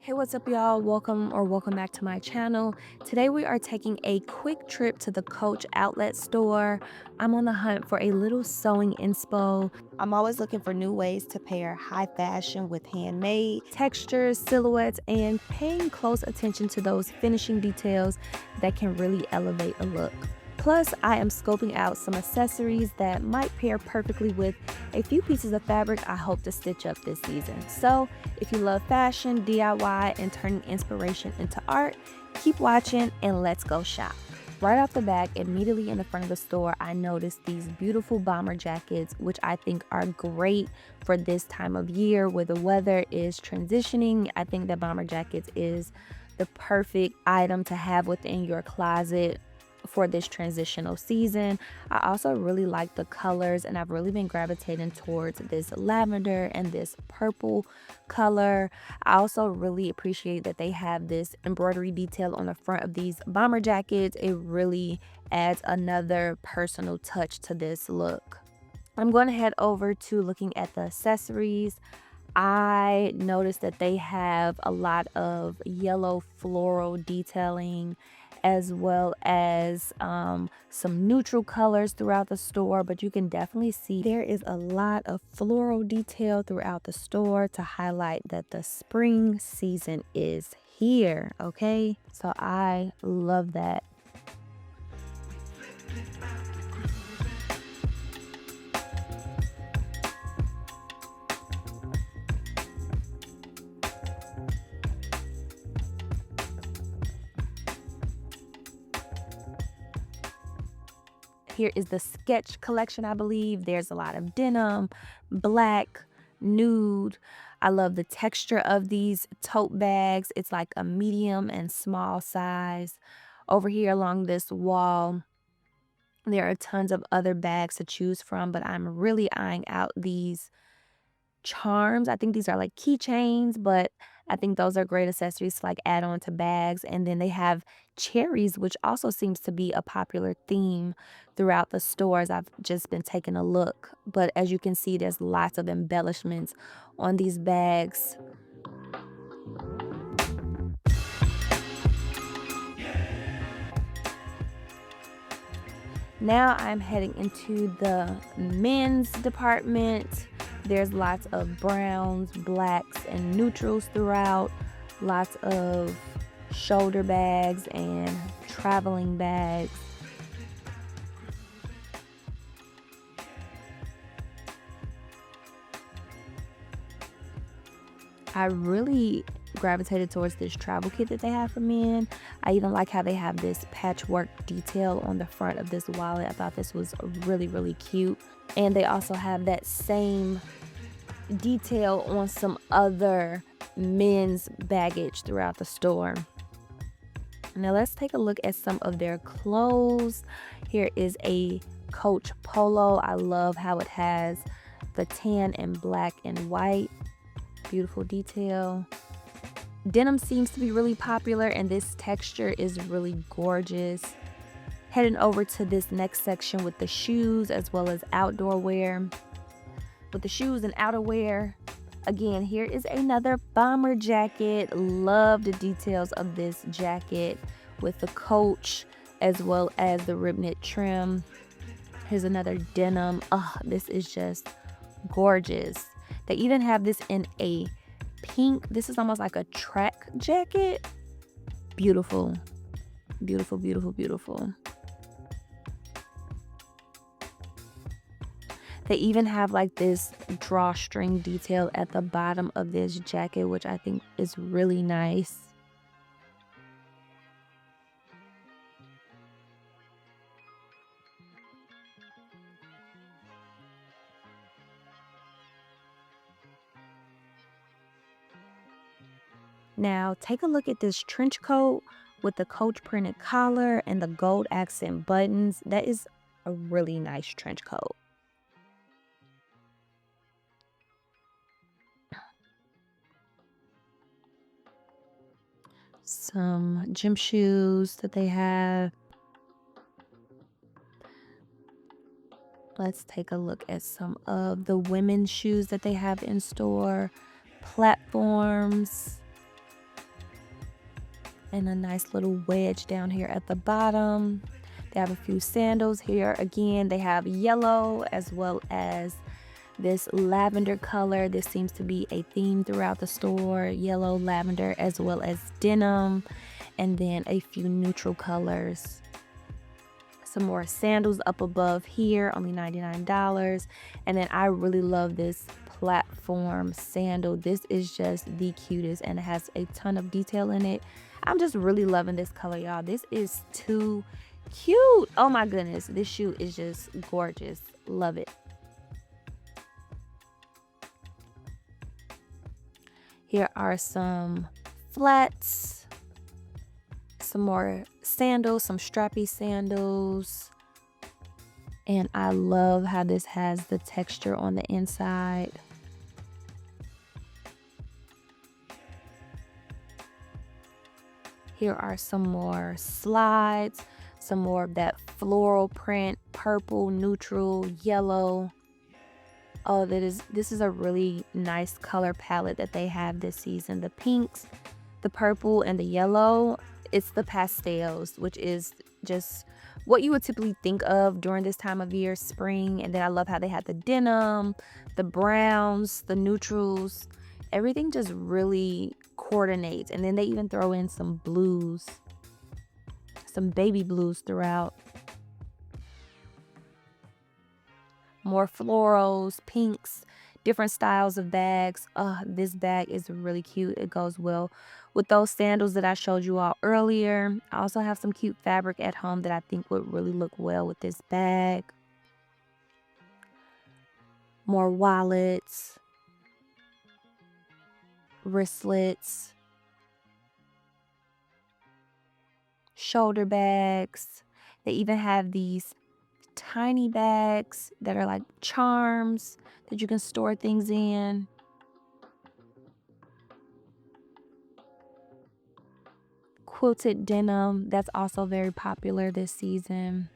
Hey, what's up, y'all? Welcome back to my channel. Today we are taking a quick trip to the Coach outlet store. I'm on the hunt for a little sewing inspo. I'm always looking for new ways to pair high fashion with handmade textures, silhouettes, and paying close attention to those finishing details that can really elevate a look. Plus, I am scoping out some accessories that might pair perfectly with a few pieces of fabric I hope to stitch up this season. So, if you love fashion, DIY, and turning inspiration into art, keep watching and let's go shop. Right off the bat, immediately in the front of the store, I noticed these beautiful bomber jackets, which I think are great for this time of year where the weather is transitioning. I think that bomber jackets is the perfect item to have within your closet for this transitional season. I also really like the colors, and I've really been gravitating towards this lavender and this purple color. I also really appreciate that they have this embroidery detail on the front of these bomber jackets. It really adds another personal touch to this look. I'm going to head over to looking at the accessories. I noticed that they have a lot of yellow floral detailing as well as some neutral colors throughout the store, but you can definitely see there is a lot of floral detail throughout the store to highlight that the spring season is here. Okay, so I love that. Here is the sketch collection, I believe. There's a lot of denim, black, nude. I love the texture of these tote bags. It's like a medium and small size. Over here along this wall, there are tons of other bags to choose from, but I'm really eyeing out these charms. I think these are like keychains, but I think those are great accessories to like add on to bags. And then they have cherries, which also seems to be a popular theme throughout the stores. I've just been taking a look, but as you can see, there's lots of embellishments on these bags. Now I'm heading into the men's department. There's lots of browns, blacks, and neutrals throughout. Lots of shoulder bags and traveling bags. I really gravitated towards this travel kit that they have for men. I even like how they have this patchwork detail on the front of this wallet. I thought this was really, really cute. And they also have that same detail on some other men's baggage throughout the store. Now let's take a look at some of their clothes. Here is a Coach polo. I love how it has the tan and black and white. Beautiful detail. Denim seems to be really popular, and this texture is really gorgeous. Heading over to this next section with the shoes as well as outdoor wear. With the shoes and outerwear, again, here is another bomber jacket. Love the details of this jacket with the Coach as well as the rib knit trim. Here's another denim. Oh, this is just gorgeous. They even have this in a pink. This is almost like a track jacket. Beautiful, beautiful, beautiful, beautiful. They even have like this drawstring detail at the bottom of this jacket, which I think is really nice. Now, take a look at this trench coat with the Coach printed collar and the gold accent buttons. That is a really nice trench coat. Some gym shoes that they have. Let's take a look at some of the women's shoes that they have in store. Platforms. and a nice little wedge down here at the bottom. They have a few sandals here. Again, they have yellow as well as this lavender color. This seems to be a theme throughout the store. Yellow, lavender, as well as denim. And then a few neutral colors. Some more sandals up above here, only $99. And then I really love this platform sandal. This is just the cutest and it has a ton of detail in it. I'm just really loving this color, y'all. This is too cute. Oh my goodness, this shoe is just gorgeous. Love it. Here are some flats, some more sandals, some strappy sandals. And I love how this has the texture on the inside. Here are some more slides, some more of that floral print, purple, neutral, yellow. Oh, this is a really nice color palette that they have this season. The pinks, the purple, and the yellow. It's the pastels, which is just what you would typically think of during this time of year, spring. And then I love how they have the denim, the browns, the neutrals. Everything just really coordinates. And then they even throw in some blues, some baby blues throughout. More florals, pinks, different styles of bags. This bag is really cute. It goes well with those sandals that I showed you all earlier. I also have some cute fabric at home that I think would really look well with this bag. More wallets, wristlets, shoulder bags. They even have these tiny bags that are like charms that you can store things in. Quilted denim, that's also very popular this season.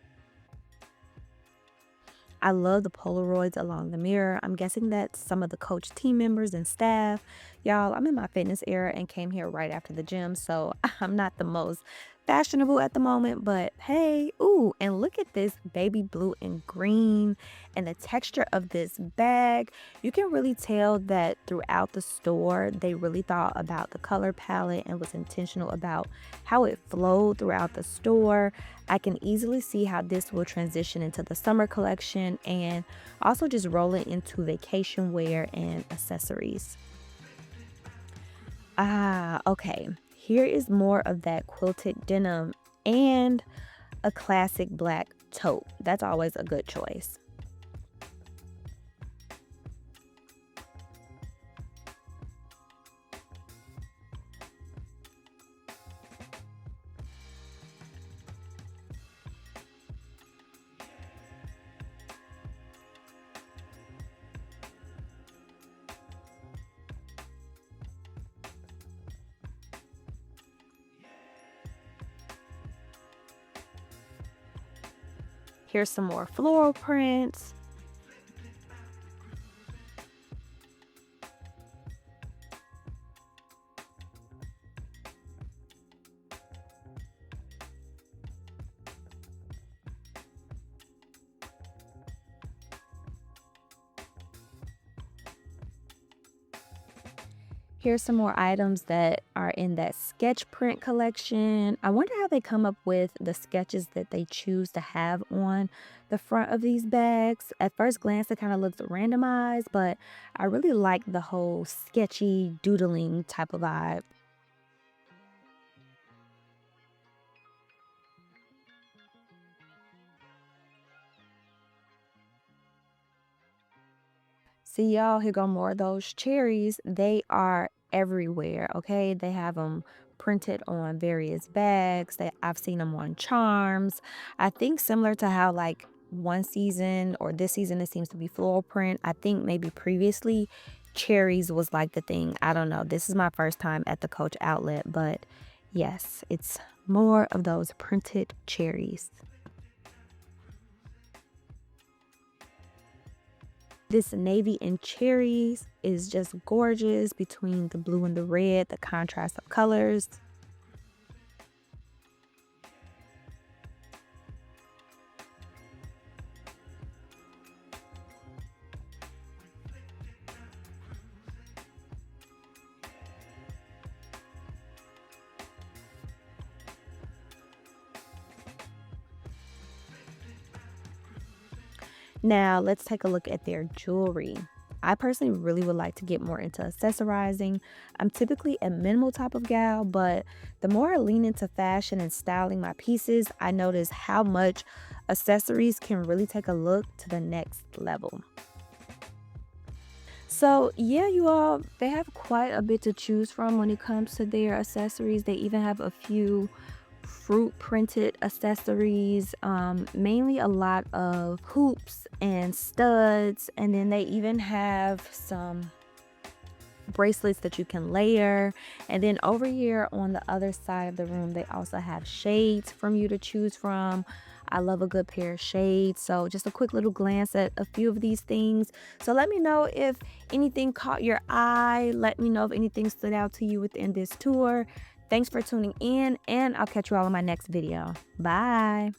I love the Polaroids along the mirror. I'm guessing that some of the Coach team members and staff. Y'all, I'm in my fitness era and came here right after the gym, so I'm not the most fashionable at the moment, but hey, ooh, and look at this baby blue and green and the texture of this bag. You can really tell that throughout the store, they really thought about the color palette and was intentional about how it flowed throughout the store. I can easily see how this will transition into the summer collection and also just roll it into vacation wear and accessories. Okay. Here is more of that quilted denim and a classic black tote. That's always a good choice. Here's some more floral prints. Here's some more items that are in that sketch print collection. I wonder how they come up with the sketches that they choose to have on the front of these bags. At first glance, it kind of looks randomized, but I really like the whole sketchy doodling type of vibe. See y'all, here go more of those cherries. They are everywhere, okay? They have them printed on various bags. I've seen them on charms. I think similar to how like one season or this season it seems to be floral print. I think maybe previously cherries was like the thing. I don't know. This is my first time at the Coach outlet, but yes, it's more of those printed cherries. This navy and cherries is just gorgeous between the blue and the red, the contrast of colors. Now, let's take a look at their jewelry. I personally really would like to get more into accessorizing. I'm typically a minimal type of gal, but the more I lean into fashion and styling my pieces, I notice how much accessories can really take a look to the next level. So, yeah, you all, they have quite a bit to choose from when it comes to their accessories. They even have a few fruit printed accessories, mainly a lot of hoops and studs. And then they even have some bracelets that you can layer. And then over here on the other side of the room, they also have shades from you to choose from. I love a good pair of shades. So just a quick little glance at a few of these things. So let me know if anything caught your eye. Let me know if anything stood out to you within this tour. Thanks for tuning in, and I'll catch you all in my next video. Bye.